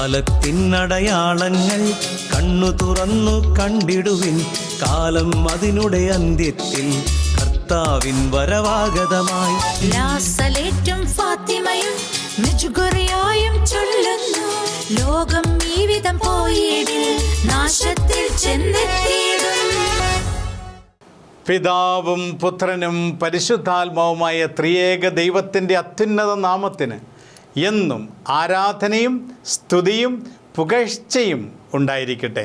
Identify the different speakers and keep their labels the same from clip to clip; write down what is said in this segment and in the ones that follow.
Speaker 1: കാലത്തിനടയാളങ്ങൾ കണ്ണു തുറന്നു കണ്ടിടുവിൻ. കാലം അതിനുടെ അന്ത്യത്തിൽ കർത്താവിൻ വരവാഗതമായി.
Speaker 2: ലാസലേറ്റും ഫാത്തിമയും മെജുഗുറിയായും ചൊല്ലുന്നു. ലോകം ഈ വിധം പോയിടിൽ നാശത്തിൽ ചെന്നെത്തിയിടും.
Speaker 3: പിതാവും പുത്രനും പരിശുദ്ധാത്മാവുമായ ത്രിയേക ദൈവത്തിൻ്റെ അത്യുന്നത നാമത്തിന് എന്നും ആരാധനയും സ്തുതിയും പുകഴ്ചയും ഉണ്ടായിരിക്കട്ടെ.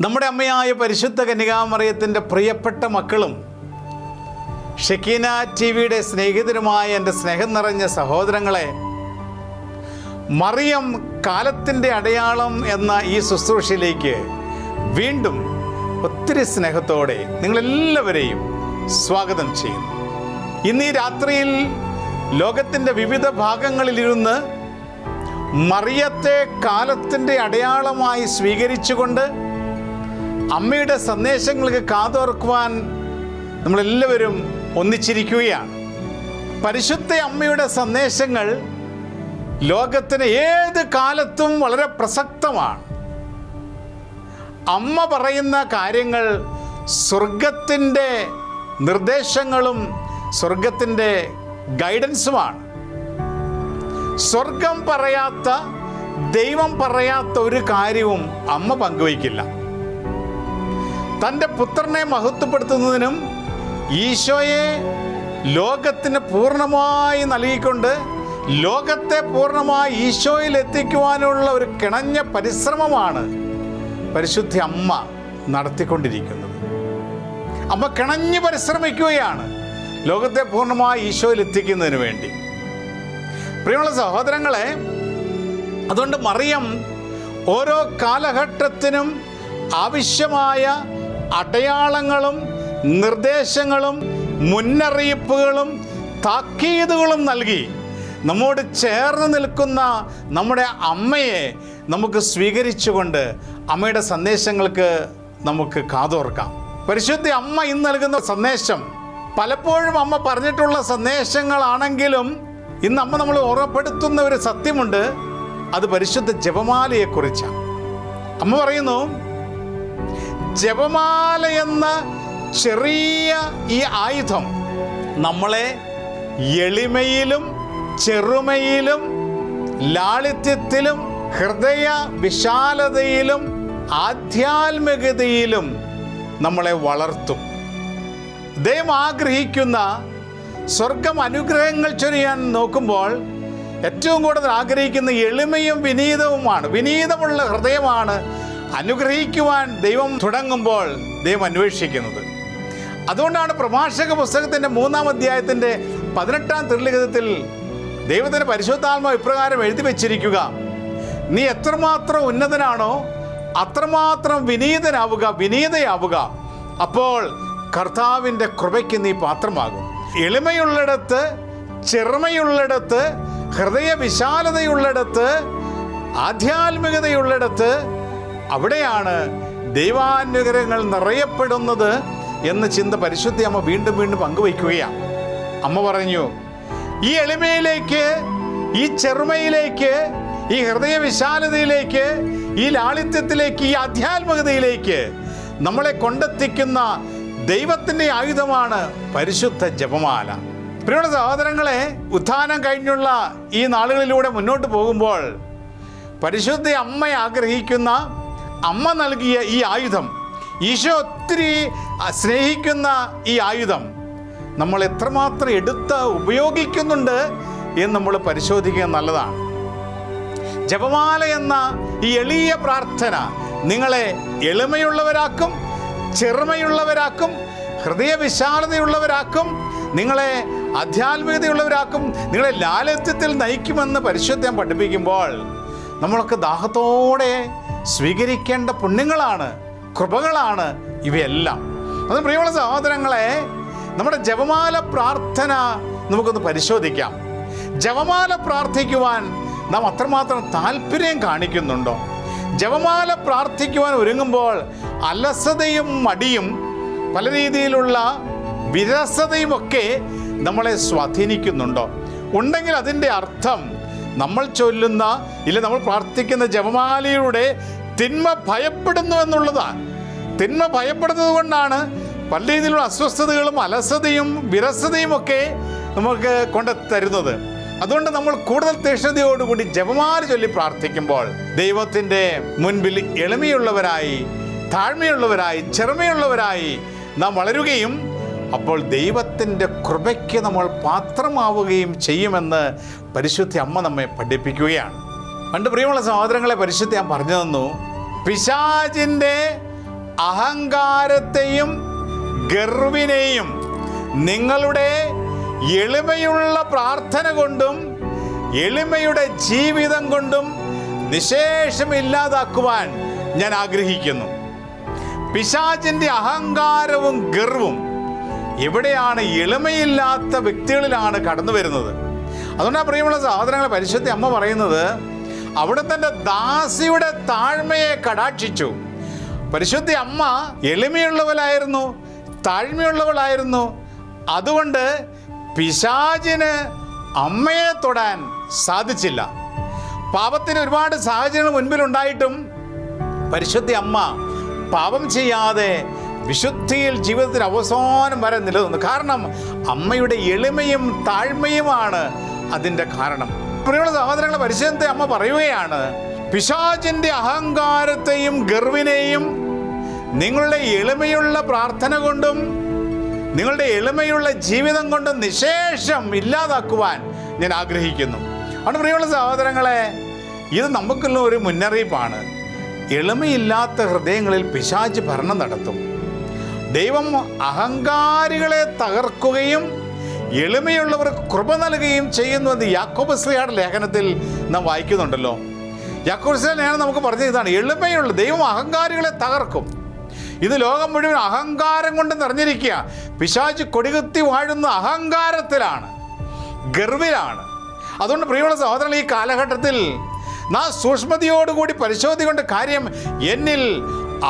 Speaker 3: നമ്മുടെ അമ്മയായ പരിശുദ്ധ കന്യകാമറിയത്തിൻ്റെ പ്രിയപ്പെട്ട മക്കളും ഷെക്കീന ടിവിയുടെ സ്നേഹിതരുമായ എൻ്റെ സ്നേഹം നിറഞ്ഞ സഹോദരങ്ങളെ, മറിയം കാലത്തിൻ്റെ അടയാളം എന്ന ഈ ശുശ്രൂഷയിലേക്ക് വീണ്ടും ഒത്തിരി സ്നേഹത്തോടെ നിങ്ങളെല്ലാവരെയും സ്വാഗതം ചെയ്യുന്നു. ഇന്ന് ഈ രാത്രിയിൽ ലോകത്തിൻ്റെ വിവിധ ഭാഗങ്ങളിലിരുന്ന് മറിയത്തെ കാലത്തിൻ്റെ അടയാളമായി സ്വീകരിച്ചുകൊണ്ട് അമ്മയുടെ സന്ദേശങ്ങൾക്ക് കാതോർക്കുവാൻ നമ്മളെല്ലാവരും ഒന്നിച്ചിരിക്കുകയാണ്. പരിശുദ്ധ അമ്മയുടെ സന്ദേശങ്ങൾ ലോകത്തിന് ഏത് കാലത്തും വളരെ പ്രസക്തമാണ്. അമ്മ പറയുന്ന കാര്യങ്ങൾ സ്വർഗത്തിൻ്റെ നിർദ്ദേശങ്ങളും സ്വർഗത്തിൻ്റെ ഗൈഡൻസുമാണ്. സ്വർഗം പറയാത്ത, ദൈവം പറയാത്ത ഒരു കാര്യവും അമ്മ പങ്കുവയ്ക്കില്ല. തൻ്റെ പുത്രനെ മഹത്വപ്പെടുത്തുന്നതിനും ഈശോയെ ലോകത്തിന് പൂർണ്ണമായി നൽകിക്കൊണ്ട് ലോകത്തെ പൂർണ്ണമായി ഈശോയിൽ എത്തിക്കുവാനുള്ള ഒരു കിണഞ്ഞ പരിശ്രമമാണ് പരിശുദ്ധ അമ്മ നടത്തിക്കൊണ്ടിരിക്കുന്നത്. അമ്മ കിണഞ്ഞ് പരിശ്രമിക്കുകയാണ് ലോകത്തെ പൂർണ്ണമായി ഈശോയിൽ എത്തിക്കുന്നതിന് വേണ്ടി. പ്രിയമുള്ള സഹോദരങ്ങളെ, അതുകൊണ്ട് മറിയം ഓരോ കാലഘട്ടത്തിനും ആവശ്യമായ അടയാളങ്ങളും നിർദ്ദേശങ്ങളും മുന്നറിയിപ്പുകളും താക്കീതുകളും നൽകി നമ്മോട് ചേർന്ന് നിൽക്കുന്ന നമ്മുടെ അമ്മയെ നമുക്ക് സ്വീകരിച്ചുകൊണ്ട് അമ്മയുടെ സന്ദേശങ്ങൾക്ക് നമുക്ക് കാതോർക്കാം. പരിശുദ്ധ അമ്മ ഇന്ന് നൽകുന്ന സന്ദേശം പലപ്പോഴും അമ്മ പറഞ്ഞിട്ടുള്ള സന്ദേശങ്ങളാണെങ്കിലും ഇന്ന് അമ്മ നമ്മൾ ഓർമ്മപ്പെടുത്തുന്ന ഒരു സത്യമുണ്ട്. അത് പരിശുദ്ധ ജപമാലയെക്കുറിച്ചാണ്. അമ്മ പറയുന്നു, ജപമാല എന്ന ചെറിയ ഈ ആയുധം നമ്മളെ എളിമയിലും ചെറുമയിലും ലാളിത്യത്തിലും ഹൃദയ വിശാലതയിലും ആധ്യാത്മികതയിലും നമ്മളെ വളർത്തും. ദൈവം ആഗ്രഹിക്കുന്ന സ്വർഗം അനുഗ്രഹങ്ങൾ ചൊരിയാൻ നോക്കുമ്പോൾ ഏറ്റവും കൂടുതൽ ആഗ്രഹിക്കുന്ന എളിമയും വിനീതവുമാണ്. വിനീതമുള്ള ഹൃദയമാണ് അനുഗ്രഹിക്കുവാൻ ദൈവം തുടങ്ങുമ്പോൾ ദൈവം അന്വേഷിക്കുന്നത്. അതുകൊണ്ടാണ് പ്രഭാഷക പുസ്തകത്തിൻ്റെ 3-ാം അധ്യായത്തിൻ്റെ 18-ാം തിരുലിഖിതത്തിൽ ദൈവത്തിൻ്റെ പരിശുദ്ധാത്മാവ് ഇപ്രകാരം എഴുതി വച്ചിരിക്കുക: നീ എത്രമാത്രം ഉന്നതനാണോ അത്രമാത്രം വിനീതയാവുക. അപ്പോൾ കർത്താവിൻ്റെ കൃപയ്ക്ക് നീ പാത്രമാകും. എളിമയുള്ളിടത്ത്, ചെറുമയുള്ളിടത്ത്, ഹൃദയ വിശാലതയുള്ളിടത്ത്, ആധ്യാത്മികതയുള്ളിടത്ത് അവിടെയാണ് ദൈവാനുഗ്രഹങ്ങൾ നിറയപ്പെടുന്നത് എന്ന ചിന്ത പരിശുദ്ധ അമ്മ വീണ്ടും വീണ്ടും പങ്കുവയ്ക്കുകയാണ്. അമ്മ പറഞ്ഞു, ഈ എളിമയിലേക്ക്, ഈ ചെറുമയിലേക്ക്, ഈ ഹൃദയ വിശാലതയിലേക്ക്, ഈ ലാളിത്യത്തിലേക്ക്, ഈ ആധ്യാത്മികതയിലേക്ക് നമ്മളെ കൊണ്ടെത്തിക്കുന്ന ദൈവത്തിൻ്റെ ആയുധമാണ് പരിശുദ്ധ ജപമാല. പ്രിയമുള്ള സഹോദരങ്ങളെ, ഉത്ഥാനം കഴിഞ്ഞുള്ള ഈ നാളുകളിലൂടെ മുന്നോട്ട് പോകുമ്പോൾ പരിശുദ്ധ അമ്മ ആഗ്രഹിക്കുന്ന, അമ്മ നൽകിയ ഈ ആയുധം, ഈശോ ഒത്തിരി സ്നേഹിക്കുന്ന ഈ ആയുധം നമ്മൾ എത്രമാത്രം എടുത്ത് ഉപയോഗിക്കുന്നുണ്ട് എന്ന് നമ്മൾ പരിശോധിക്കുക നല്ലതാണ്. ജപമാല എന്ന ഈ എളിയ പ്രാർത്ഥന നിങ്ങളെ എളിമയുള്ളവരാക്കും, ചെറുമയുള്ളവരാക്കും, ഹൃദയവിശാലതയുള്ളവരാക്കും, നിങ്ങളെ ആധ്യാത്മികതയുള്ളവരാക്കും, നിങ്ങളെ ലാളിത്യത്തിൽ നയിക്കുമെന്ന് പരിശുദ്ധം പഠിപ്പിക്കുമ്പോൾ നമ്മളൊക്കെ ദാഹത്തോടെ സ്വീകരിക്കേണ്ട പുണ്യങ്ങളാണ്, കൃപകളാണ് ഇവയെല്ലാം. അത് പ്രിയമുള്ള സഹോദരങ്ങളെ, നമ്മുടെ ജപമാല പ്രാർത്ഥന നമുക്കൊന്ന് പരിശോധിക്കാം. ജപമാല പ്രാർത്ഥിക്കുവാൻ നാം അത്രമാത്രം താല്പര്യം കാണിക്കുന്നുണ്ടോ? ജപമാല പ്രാർത്ഥിക്കുവാൻ ഒരുങ്ങുമ്പോൾ അലസതയും മടിയും പല രീതിയിലുള്ള വിരസതയുമൊക്കെ നമ്മളെ സ്വാധീനിക്കുന്നുണ്ടോ? ഉണ്ടെങ്കിൽ അതിൻ്റെ അർത്ഥം നമ്മൾ ചൊല്ലുന്ന നമ്മൾ പ്രാർത്ഥിക്കുന്ന ജപമാലയുടെ തിന്മ ഭയപ്പെടുന്നു എന്നുള്ളതാണ്. തിന്മ ഭയപ്പെടുന്നത് കൊണ്ടാണ് പല രീതിയിലുള്ള അസ്വസ്ഥതകളും അലസതയും വിരസതയും ഒക്കെ നമുക്ക് കൊണ്ട് തരുന്നത്. അതുകൊണ്ട് നമ്മൾ കൂടുതൽ തീക്ഷ്ണതയോടുകൂടി ജപമാല ചൊല്ലി പ്രാർത്ഥിക്കുമ്പോൾ ദൈവത്തിൻ്റെ മുൻപിൽ എളിമയുള്ളവരായി, താഴ്മയുള്ളവരായി, ചെറുമയുള്ളവരായി നാം വളരുകയും അപ്പോൾ ദൈവത്തിൻ്റെ കൃപയ്ക്ക് നമ്മൾ പാത്രമാവുകയും ചെയ്യുമെന്ന് പരിശുദ്ധ അമ്മ നമ്മെ പഠിപ്പിക്കുകയാണ്. പണ്ട് പ്രിയമുള്ള സഹോദരങ്ങളെ, പരിശുദ്ധ അമ്മ പറഞ്ഞു തന്നു, പിശാചിൻ്റെ അഹങ്കാരത്തെയും ഗർവിനെയും നിങ്ങളുടെ എളിമയുള്ള പ്രാർത്ഥന കൊണ്ടും എളിമയുടെ ജീവിതം കൊണ്ടും നിശേഷം ഇല്ലാതാക്കുവാൻ ഞാൻ ആഗ്രഹിക്കുന്നു. പിശാചിൻ്റെ അഹങ്കാരവും ഗർവും എവിടെയാണ്? എളിമയില്ലാത്ത വ്യക്തികളിലാണ് കടന്നു വരുന്നത്. അതുകൊണ്ടാണ് പ്രിയമുള്ള സഹോദരങ്ങളെ, പരിശുദ്ധ അമ്മ പറയുന്നത് അവിടെ തൻ്റെ ദാസിയുടെ താഴ്മയെ കടാക്ഷിച്ചു. പരിശുദ്ധ അമ്മ എളിമയുള്ളവളായിരുന്നു, താഴ്മയുള്ളവളായിരുന്നു. അതുകൊണ്ട് പിശാചിന് അമ്മയെ തൊടാൻ സാധിച്ചില്ല. പാപത്തിന് ഒരുപാട് സാഹചര്യങ്ങൾ മുൻപിലുണ്ടായിട്ടും പരിശുദ്ധ അമ്മ പാപം ചെയ്യാതെ വിശുദ്ധിയിൽ ജീവിതത്തിൽ അവസാനം വരെ നിലനിന്നു. കാരണം അമ്മയുടെ എളിമയും താഴ്മയുമാണ് അതിൻ്റെ കാരണം. പ്രിയമുള്ള സഹോദരങ്ങളെ, പരിശുദ്ധ അമ്മ പറയുകയാണ്, പിശാചിൻ്റെ അഹങ്കാരത്തെയും ഗർവിനെയും നിങ്ങളുടെ എളിമയുള്ള പ്രാർത്ഥന കൊണ്ടും നിങ്ങളുടെ എളിമയുള്ള ജീവിതം കൊണ്ടും നിശേഷം ഇല്ലാതാക്കുവാൻ ഞാൻ ആഗ്രഹിക്കുന്നു. അതുകൊണ്ട് പ്രിയമുള്ള സഹോദരങ്ങളെ, ഇത് നമുക്കുള്ള ഒരു മുന്നറിയിപ്പാണ്. എളിമയില്ലാത്ത ഹൃദയങ്ങളിൽ പിശാച് ഭരണം നടത്തും. ദൈവം അഹങ്കാരികളെ തകർക്കുകയും എളിമയുള്ളവർക്ക് കൃപ നൽകുകയും ചെയ്യുന്നുവെന്ന് യാക്കോബ് ശ്ലീഹായുടെ ലേഖനത്തിൽ നാം വായിക്കുന്നുണ്ടല്ലോ. യാക്കോബ് ശ്ലീഹ ലേഖനം നമുക്ക് പറഞ്ഞ ഇതാണ്, എളിമയുള്ള ദൈവം അഹങ്കാരികളെ തകർക്കും. ഇത് ലോകം മുഴുവൻ അഹങ്കാരം കൊണ്ട് നിറഞ്ഞിരിക്കുക. പിശാച് കൊടികുത്തി വാഴുന്ന അഹങ്കാരത്തിലാണ്, ഗർവിലാണ്. അതുകൊണ്ട് പ്രിയമുള്ള സഹോദരങ്ങൾ, ഈ കാലഘട്ടത്തിൽ നാം സൂക്ഷ്മതയോടുകൂടി പരിശോധിക്കേണ്ട കാര്യം എന്നിൽ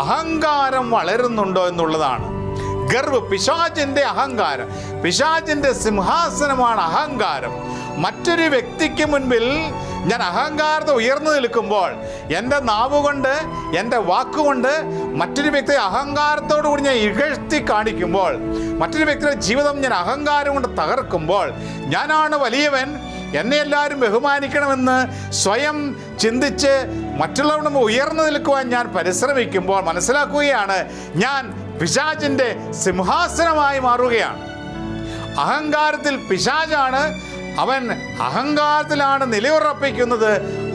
Speaker 3: അഹങ്കാരം വളരുന്നുണ്ടോ എന്നുള്ളതാണ്. ഗർവ്, പിശാചിൻ്റെ അഹങ്കാരം, പിശാചിൻ്റെ സിംഹാസനമാണ് അഹങ്കാരം. മറ്റൊരു വ്യക്തിക്ക് മുൻപിൽ ഞാൻ അഹങ്കാരത്തെ ഉയർന്നു നിൽക്കുമ്പോൾ എൻ്റെ നാവുകൊണ്ട്, എൻ്റെ വാക്കുകൊണ്ട് മറ്റൊരു വ്യക്തിയെ അഹങ്കാരത്തോടു കൂടി ഞാൻ ഇകഴ്ത്തി കാണിക്കുമ്പോൾ, മറ്റൊരു വ്യക്തിയുടെ ജീവിതം ഞാൻ അഹങ്കാരം കൊണ്ട് തകർക്കുമ്പോൾ, ഞാനാണ് വലിയവൻ, എന്നെ എല്ലാവരും ബഹുമാനിക്കണമെന്ന് സ്വയം ചിന്തിച്ച് മറ്റുള്ളവരുടെ മുമ്പ് ഉയർന്നു നിൽക്കുവാൻ ഞാൻ പരിശ്രമിക്കുമ്പോൾ മനസ്സിലാക്കുകയാണ്, ഞാൻ പിശാചിൻ്റെ സിംഹാസനമായി മാറുകയാണ്. അഹങ്കാരത്തിൽ പിശാചാണ്, അവൻ അഹങ്കാരത്തിലാണ് നിലയുറപ്പിക്കുന്നത്.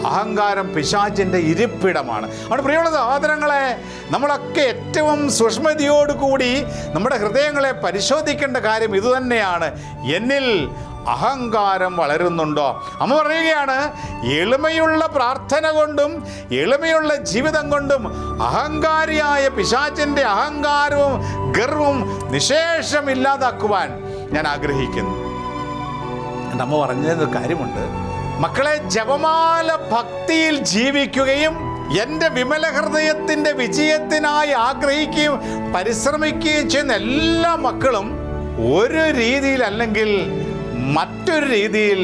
Speaker 3: അഹങ്കാരം പിശാചിൻ്റെ ഇരിപ്പിടമാണ്. അതുകൊണ്ട് പ്രിയമുള്ള സഹോദരങ്ങളെ, നമ്മളൊക്കെ ഏറ്റവും സൂക്ഷ്മതയോടുകൂടി നമ്മുടെ ഹൃദയങ്ങളെ പരിശോധിക്കേണ്ട കാര്യം ഇതുതന്നെയാണ്. എന്നിൽ അഹങ്കാരം വളരുന്നുണ്ടോ? അമ്മ പറയുകയാണ്, എളിമയുള്ള പ്രാർത്ഥന കൊണ്ടും എളിമയുള്ള ജീവിതം കൊണ്ടും അഹങ്കാരിയായ പിശാചിൻ്റെ അഹങ്കാരവും ഗർവും നിശേഷം ഇല്ലാതാക്കുവാൻ ഞാൻ ആഗ്രഹിക്കുന്നു. എൻ്റെ അമ്മ പറഞ്ഞൊരു കാര്യമുണ്ട്, മക്കളെ, ജപമാല ഭക്തിയിൽ ജീവിക്കുകയും എൻ്റെ വിമല ഹൃദയത്തിൻ്റെ വിജയത്തിനായി ആഗ്രഹിക്കുകയും പരിശ്രമിക്കുകയും ചെയ്യുന്ന എല്ലാ മക്കളും ഒരു രീതിയിൽ അല്ലെങ്കിൽ മറ്റൊരു രീതിയിൽ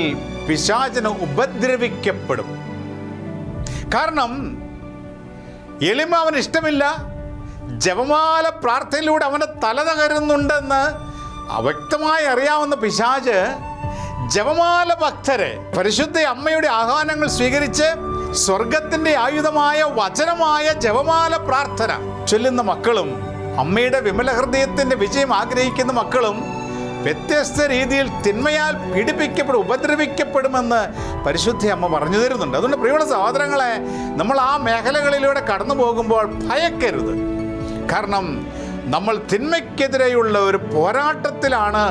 Speaker 3: പിശാചിന് ഉപദ്രവിക്കപ്പെടും. കാരണം എളിമ അവന് ഇഷ്ടമില്ല. ജപമാല പ്രാർത്ഥനയിലൂടെ അവൻ്റെ തല തകരുന്നുണ്ടെന്ന് വ്യക്തമായി അറിയാവുന്ന പിശാച് ജപമാല ഭക്തരെ പരിശുദ്ധ അമ്മയുടെ ആഹ്വാനങ്ങൾ സ്വീകരിച്ച് സ്വർഗത്തിൻ്റെ ആയുധമായ വചനമായ ജപമാല പ്രാർത്ഥന ചൊല്ലുന്ന മക്കളും അമ്മയുടെ വിമല ഹൃദയത്തിൻ്റെ വിജയം ആഗ്രഹിക്കുന്ന മക്കളും വ്യത്യസ്ത രീതിയിൽ തിന്മയാൽ പീഡിപ്പിക്കപ്പെടും, ഉപദ്രവിക്കപ്പെടുമെന്ന് പരിശുദ്ധ അമ്മ പറഞ്ഞു തരുന്നുണ്ട്. അതുകൊണ്ട് പ്രിയമുള്ള സഹോദരങ്ങളെ, നമ്മൾ ആ മേഖലകളിലൂടെ കടന്നു പോകുമ്പോൾ ഭയക്കരുത്. കാരണം നമ്മൾ തിന്മയ്ക്കെതിരെയുള്ള ഒരു പോരാട്ടത്തിലാണ്